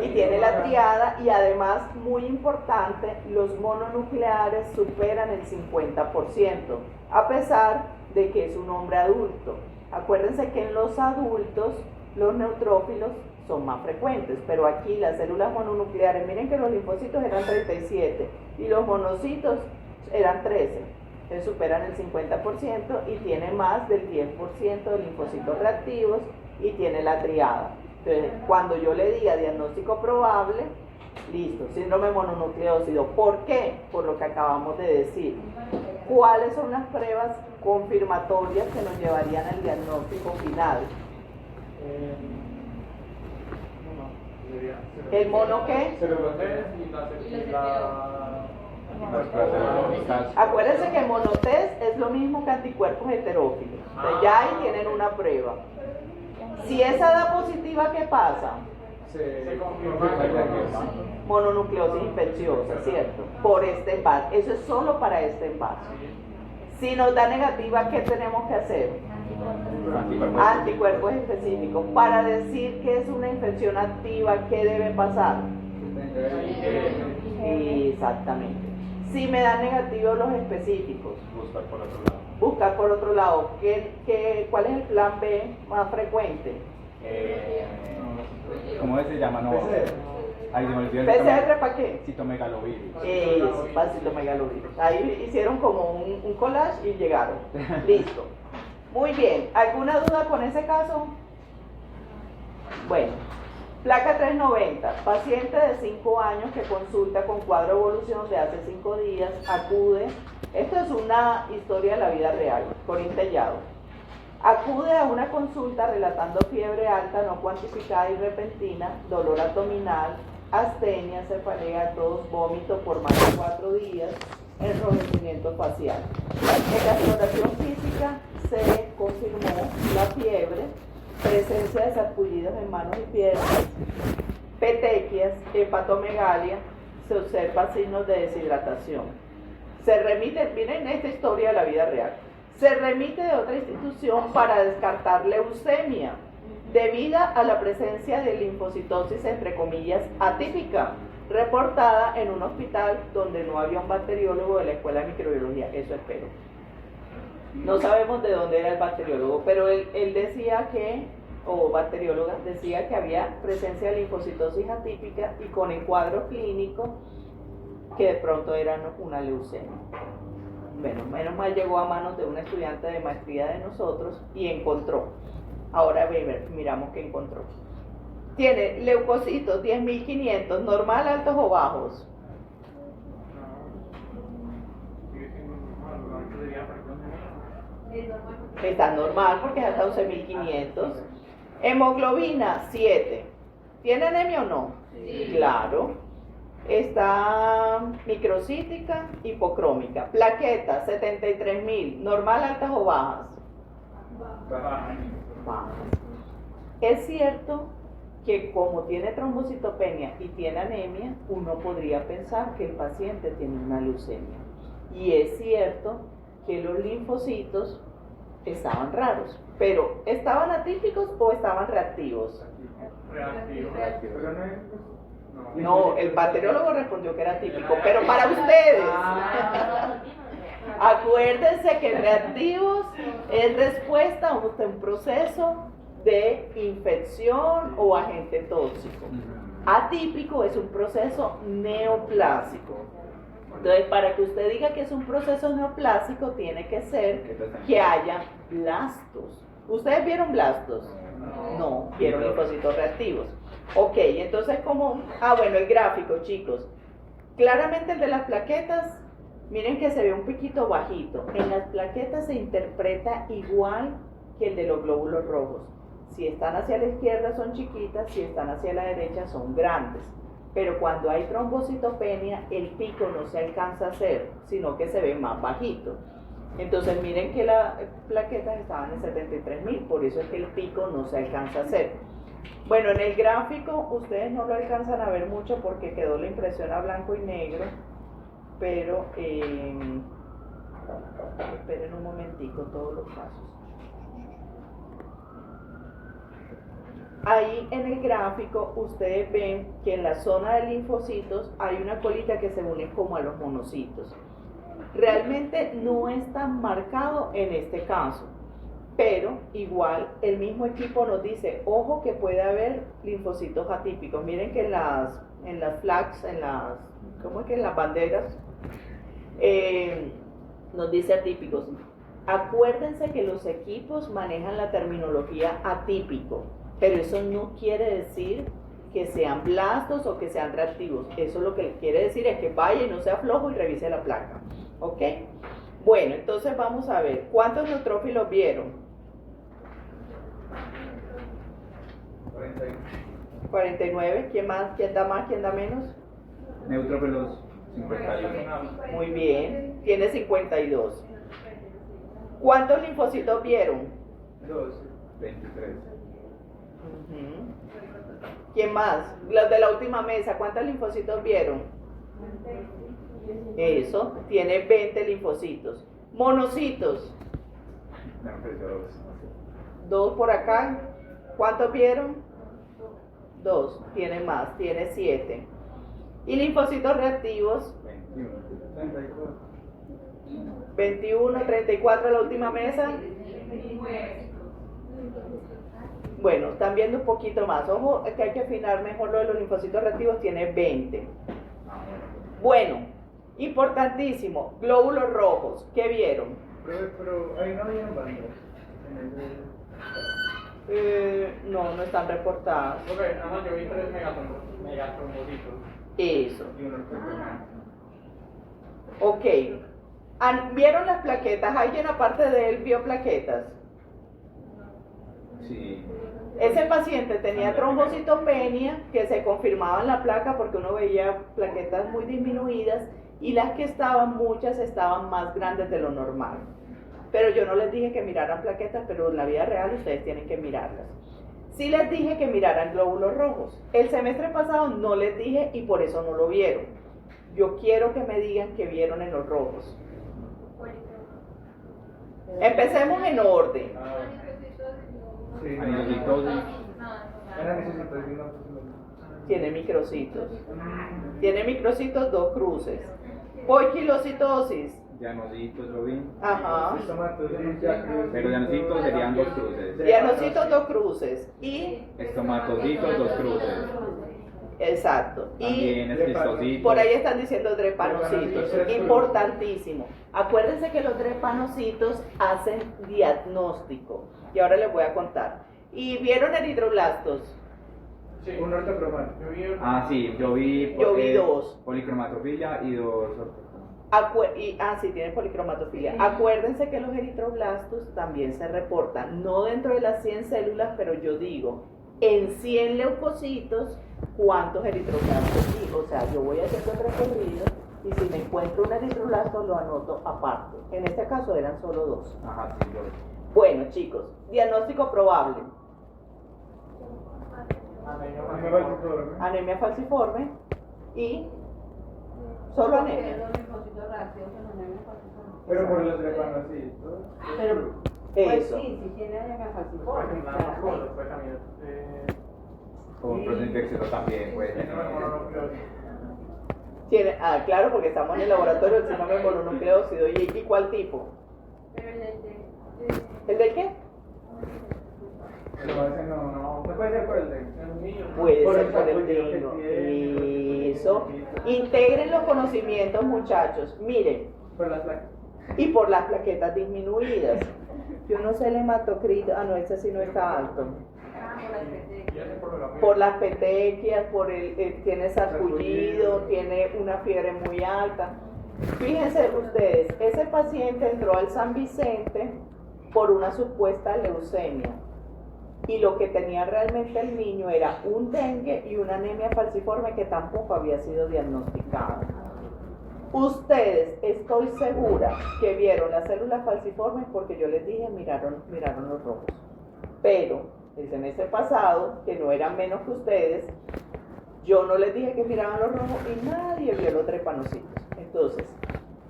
Y tiene la triada, y además, muy importante, los mononucleares superan el 50%, a pesar de que es un hombre adulto. Acuérdense que en los adultos los neutrófilos son más frecuentes, pero aquí las células mononucleares, miren que los linfocitos eran 37 y los monocitos eran 13, entonces superan el 50% y tiene más del 10% de linfocitos reactivos y tiene la triada. Entonces, cuando yo le diga diagnóstico probable, listo, síndrome mononucleósido. ¿Por qué? Por lo que acabamos de decir. ¿Cuáles son las pruebas confirmatorias que nos llevarían al diagnóstico final? ¿El mono qué? Acuérdense que el monotest es lo mismo que anticuerpos heterófilos. Entonces, ya ahí tienen una prueba. Si esa da positiva, ¿qué pasa? Se Mononucleosis infecciosa, ¿cierto? Por este envase. Eso es solo para este envase. Si nos da negativa, ¿qué tenemos que hacer? Anticuerpos específicos. Para decir que es una infección activa, ¿qué debe pasar? Exactamente. Si me dan negativos los específicos, Buscar por otro lado. buscar por otro lado. ¿Cuál es el plan B más frecuente? ¿Cómo se llama? No. Ahí se me olvidó el PCR, ¿para qué? citomegalovirus. Citomegalovirus. Ahí hicieron como un collage y llegaron. Listo. Muy bien. ¿Alguna duda con ese caso? Bueno. Placa 390. Paciente de 5 años que consulta con cuadro de evolución de hace 5 días. Acude. Esto es una historia de la vida real. Corín Tellado. Acude a una consulta relatando fiebre alta no cuantificada y repentina, dolor abdominal, astenia, cefalea, tos, vómito por más de 4 días, enrojecimiento facial. En la exploración física se confirmó la fiebre, presencia de sarpullidos en manos y piernas, petequias, hepatomegalia, se observan signos de deshidratación. Se remite, miren esta historia de la vida real. Se remite de otra institución para descartar leucemia, debida a la presencia de linfocitosis, entre comillas, atípica, reportada en un hospital donde no había un bacteriólogo de la Escuela de Microbiología. Eso espero. No sabemos de dónde era el bacteriólogo, pero él decía que, o bacterióloga, decía que había presencia de linfocitosis atípica y con el cuadro clínico que de pronto era una leucemia. Bueno, menos mal llegó a manos de un estudiante de maestría de nosotros y encontró. Ahora miramos qué encontró. Tiene leucocitos 10.500, normal, altos o bajos. Está normal porque es hasta 11.500. Hemoglobina 7. ¿Tiene anemia o no? Sí. Claro. Está microcítica, hipocrómica. Plaquetas 73.000, normal, altas o bajas. Bajas. Es cierto que como tiene trombocitopenia y tiene anemia, uno podría pensar que el paciente tiene una leucemia. Y es cierto que los linfocitos estaban raros, pero ¿estaban atípicos o estaban reactivos? Reactivo. Pero no es. No, el bacteriólogo respondió que era atípico, pero para ustedes. Acuérdense que reactivos es respuesta a un proceso de infección o agente tóxico. Atípico es un proceso neoplásico. Entonces, para que usted diga que es un proceso neoplásico, tiene que ser que haya blastos. ¿Ustedes vieron blastos? No, vieron linfocitos reactivos. Ok, entonces como... bueno, el gráfico, chicos. Claramente el de las plaquetas, miren que se ve un piquito bajito. En las plaquetas se interpreta igual que el de los glóbulos rojos. Si están hacia la izquierda son chiquitas, si están hacia la derecha son grandes. Pero cuando hay trombocitopenia, el pico no se alcanza a hacer, sino que se ve más bajito. Entonces miren que las plaquetas estaban en 73.000, por eso es que el pico no se alcanza a hacer. Bueno, en el gráfico ustedes no lo alcanzan a ver mucho porque quedó la impresión a blanco y negro, pero esperen un momentico todos los casos. Ahí en el gráfico ustedes ven que en la zona de linfocitos hay una colita que se une como a los monocitos. Realmente no es tan marcado en este caso, pero igual el mismo equipo nos dice, ojo que puede haber linfocitos atípicos. Miren que en las flags, ¿cómo es que en las banderas? Nos dice atípicos. Acuérdense que los equipos manejan la terminología atípico, pero eso no quiere decir que sean blastos o que sean reactivos. Eso lo que quiere decir es que vaya y no sea flojo y revise la placa. ¿Ok? Bueno, entonces vamos a ver, ¿cuántos neutrófilos vieron? 49. ¿Quién más? ¿Quién da más? ¿Quién da menos? Neutrófilos 51. Muy bien, tiene 52. ¿Cuántos linfocitos vieron? 23. ¿Quién más? Los de la última mesa, ¿cuántos linfocitos vieron? Eso, tiene 20 linfocitos. Monocitos. 2 por acá. ¿Cuántos vieron? 2. Tiene más, tiene 7. ¿Y linfocitos reactivos? 21, 34 la última mesa. Bueno, están viendo un poquito más. Ojo, que hay que afinar mejor lo de los linfocitos reactivos, tiene 20. Bueno, importantísimo, glóbulos rojos, ¿qué vieron? Pero ahí no habían bandas. No están reportadas. Ok, nada más yo vi 3 megatrombocitos. Eso. Y uno Ok. ¿Vieron las plaquetas? ¿Alguien aparte de él vio plaquetas? Sí. Ese paciente tenía trombocitopenia que se confirmaba en la placa porque uno veía plaquetas muy disminuidas y las que estaban, muchas estaban más grandes de lo normal. Pero yo no les dije que miraran plaquetas, pero en la vida real ustedes tienen que mirarlas. Sí les dije que miraran glóbulos rojos. El semestre pasado no les dije y por eso no lo vieron. Yo quiero que me digan que vieron en los rojos. Empecemos en orden. Sí, Anilocitosis. era necesito. Tiene microcitos. Tiene microcitos 2 cruces. Poiquilocitosis. Llanocitos, lo vi. Ajá. Pero llanocitos serían 2 cruces. Dianocitos 2 cruces. Y, Estomatocitos, 2 cruces. exacto. Y También esquistocitos. por ahí están diciendo drepanocitos. Importantísimo. Acuérdense que los drepanocitos hacen diagnóstico. Y ahora les voy a contar. ¿Y vieron eritroblastos? Sí. Un ortocromático. Yo vi Sí, yo vi 2. policromatofilia y 2 Sí, tienen policromatofilia. Acuérdense que los eritroblastos también se reportan, no dentro de las 100 células, pero yo digo, en 100 leucocitos, ¿cuántos eritroblastos hay? O sea, yo voy haciendo el recorrido y si me encuentro un eritroblasto lo anoto aparte. En este caso eran solo 2. Ajá, sí, 2. Bueno, chicos, diagnóstico probable. Anemia falciforme. anemia falciforme y solo anemia. Los linfocitos reactivos en anemia falciforme. Pero por los drepanocitos. Pero Pues eso. sí, si tiene anemia falciforme. Pues también Como un proceso infeccioso también, pues. Tiene, claro, porque estamos en el laboratorio del síndrome mononucleócido. ¿Y cuál tipo? Pero ¿El del qué? Pero ese no puede ser por el dengue. Puede Por ser el por el sarpullido que dengue. tiene, Eso. Integren los conocimientos, muchachos. Miren, Por las placas. y por las plaquetas disminuidas. Yo no sé el hematocrito. No, ese sí no está alto. Por las petequias, por tiene sarpullido, tiene una fiebre muy alta. Fíjense ustedes, ese paciente entró al San Vicente por una supuesta leucemia y lo que tenía realmente el niño era un dengue y una anemia falciforme que tampoco había sido diagnosticada. Ustedes, estoy segura que vieron las células falciformes porque yo les dije miraron los rojos, pero el semestre pasado, que no eran menos que ustedes, yo no les dije que miraban los rojos y nadie vio los drepanocitos. Entonces,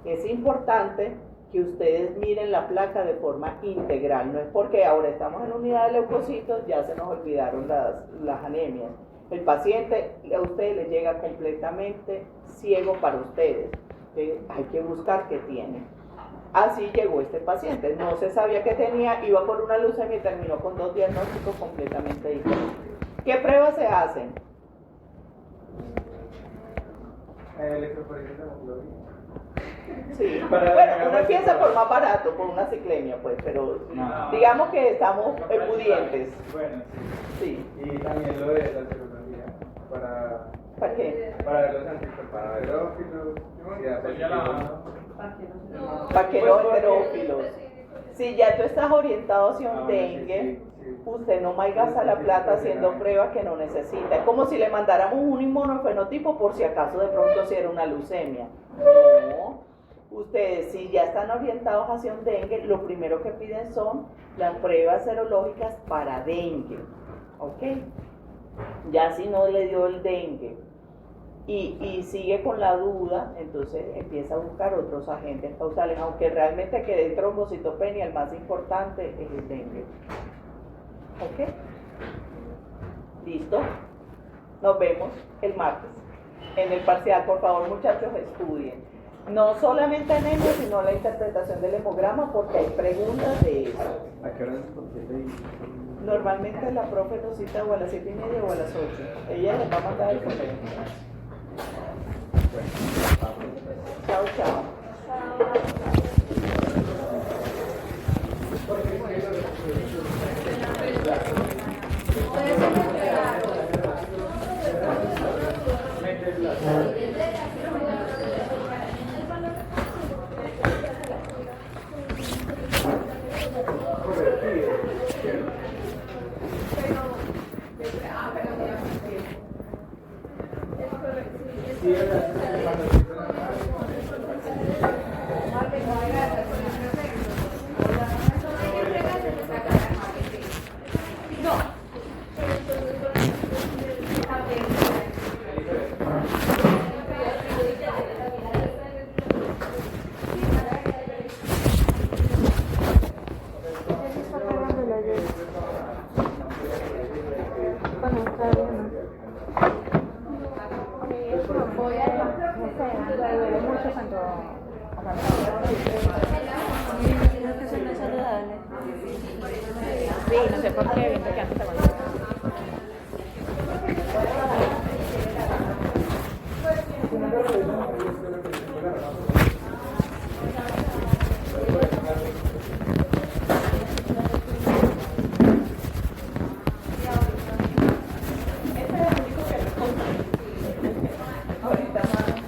es importante que ustedes miren la placa de forma integral. No es porque ahora estamos en unidad de leucocitos, ya se nos olvidaron las anemias. El paciente a ustedes les llega completamente ciego para ustedes. Hay que buscar qué tiene. Así llegó este paciente, no se sabía qué tenía, iba por una leucemia y terminó con 2 diagnósticos completamente diferentes. ¿Qué pruebas se hacen? Electroforesis de hemoglobina. Sí, Para- bueno, uno empieza por más barato, por una ciclemia, pues, pero No. digamos que estamos pudientes. Bueno, Sí. sí. Y también lo de la serología. ¿Para qué? Para ver los anticuerpos heterófilos. Para que los heterófilos. Si ya tú estás orientado hacia un dengue, usted no malgasta la plata haciendo pruebas que no necesita. Es como si le mandáramos un inmunofenotipo por si acaso de pronto si era una leucemia. No. Ustedes, si ya están orientados hacia un dengue, lo primero que piden son las pruebas serológicas para dengue. ¿Ok? Ya si no le dio el dengue y sigue con la duda, entonces empieza a buscar otros agentes causales, aunque realmente que de trombocitopenia el más importante es el dengue. ¿Ok? ¿Listo? Nos vemos el martes en el parcial. Por favor, muchachos, estudien. No solamente anemia, sino la interpretación del hemograma, porque hay preguntas de eso. ¿A qué hora es? Normalmente la profe nos cita o a las 7:30 o a las 8. Ella les va a mandar el correo. Chao, chao. Sí, no sé por qué, viendo que antes te mandó. Ahorita más.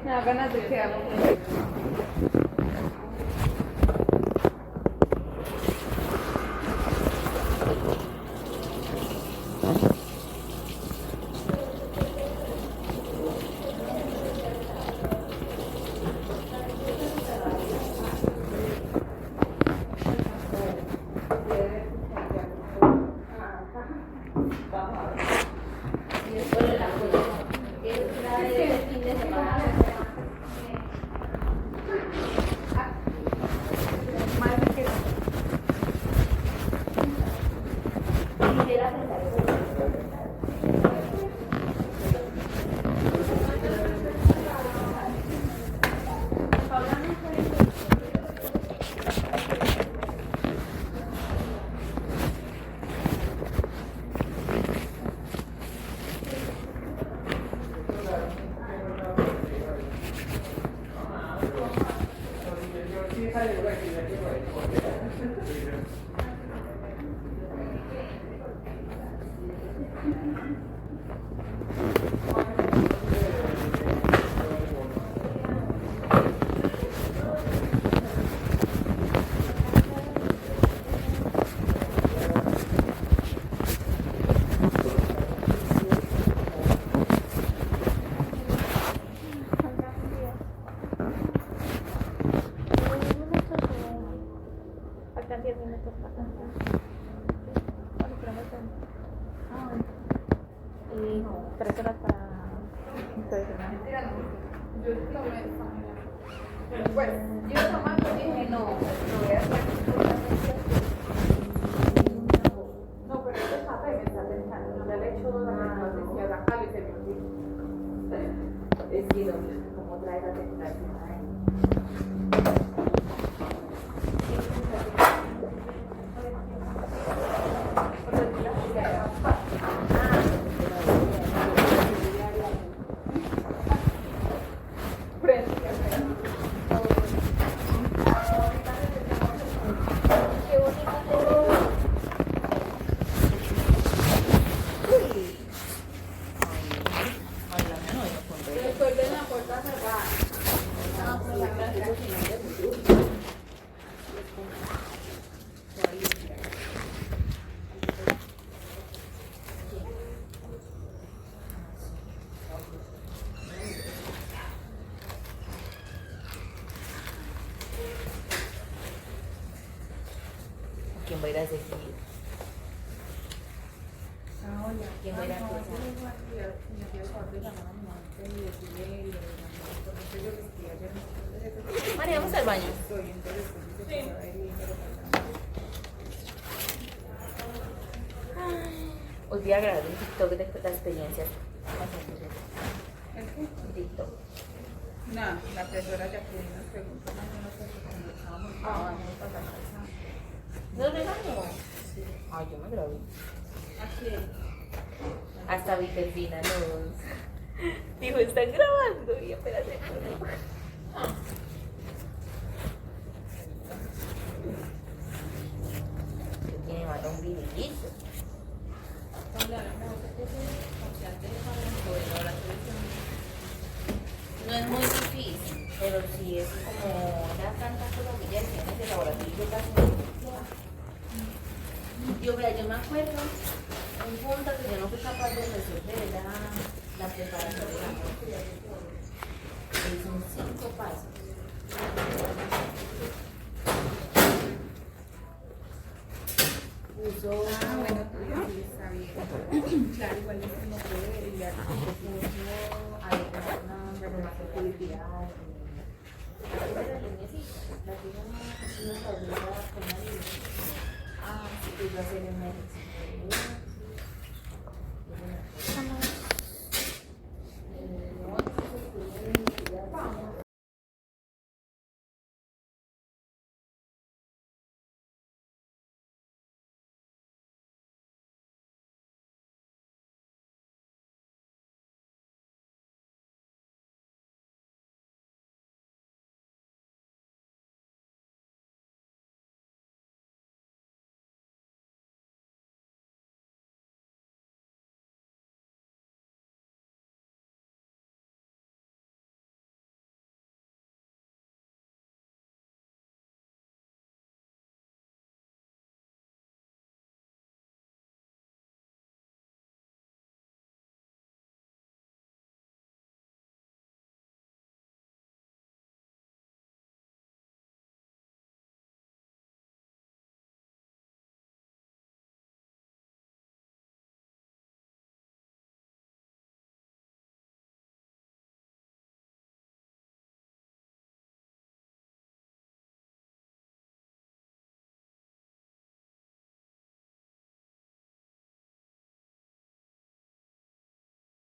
Me da ganas de que haga. Faltan 10 minutos para cantar. Y 3 horas para ustedes. Yo tomé pues yo tomando dije no voy a hacer no, pero este café me está pensando, ya le echo la que haga y se me olvida. Es que no, como trae la tentación ahí. Recuerden la puerta cerrada. ¿Quién va a ir a seguir? ¿Quién va a ir a empezar? María, vamos al baño. Hoy voy a grabar un TikTok de las experiencias. TikTok. No, la profesora ya nos preguntó más o menos cuando estábamos ¿No regañó? Ay, yo me grabé. Hasta Viterfina nos dijo, están grabando. Y espérate. Tiene más un vidillito. No es muy difícil, pero sí es como una tanta cosa que ya tienes de laboratorio casi. Yo me acuerdo un punto que yo no fui capaz de resolver la preparación de la muerte. Son 5 pasos. puso. Ah, bueno, tú ya sí está bien. Claro, igual eso no puede y ya Puso a ver, una información de publicidad. Las líneas, las tiene una tablita con una línea. Ah, sí, iba a hacer un ejercicio.